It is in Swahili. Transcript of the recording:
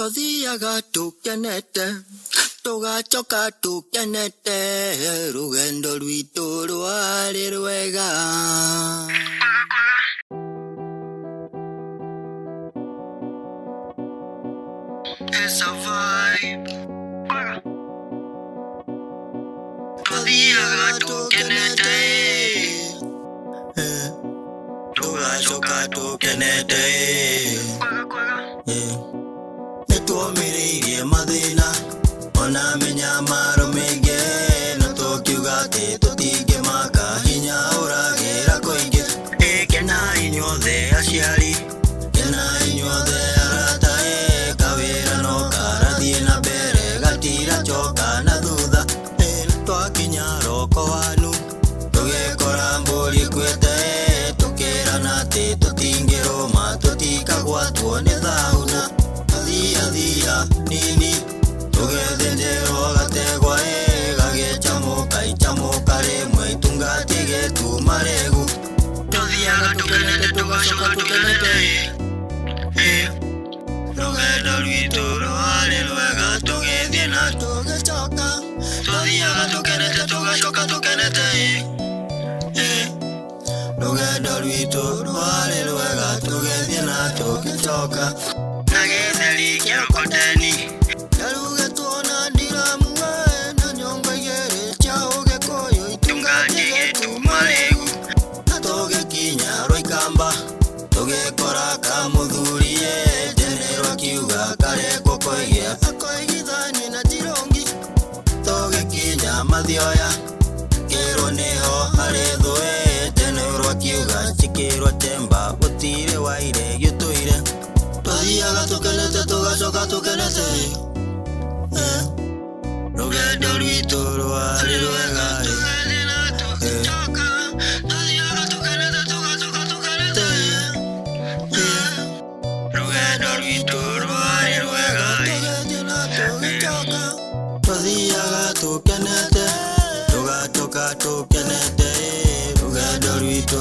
Tothiaga tukenete, tugacoka tukenete, rugendo rwitu rwari rwega. It's a vibe. Tothiaga tukenete, tugacoka tukenete. Nituomiriirie mathina ona menya maro maingi na tukiuga ati tutingimaka hinya uragira kuingi. Kenai inyuothe aciari, kenai inyuothe arata, kawira no karathie na mbere gatiracoka na thutha. Twakinya roko wanu tugikora mburi ikuite, tukirana ati tutingiruma tutikagwatwo ni thauna. Thia nini tugithinjirwo gategwa gagicamuka icamuka rimwe itungati gituma regu. Tuthiaga tukenete tugacoka tukenete, rugendo rwitu rwari rwega tugithie na tugicoka. Tuthiaga tukenete tugacoka tukenete, rugendo rwitu rwari rwega tugithie na tugicoka. Nagetheri kia koteni narugetwo na ndiramu na nyongo igiri cia ugikuyu itungati gituma regu. Na tugikinya Rwaikamba tugikora kamuthuri njenerwa kiuga karekwo koigia akoigithanie na Jirongi. Tugikinya Mathioya kirwo niho hari thue njenerwa kiuga cikirwo temba gutire waire gituire. Tuthiaga tukenete tugacoka tukenete, rugendo rwitu rwari rwega. Tuthiaga tukenete tugacoka tukenete, rugendo rwitu rwari rwega. Tuthiaga tukenete tugacoka tukenete, rugendo rwitu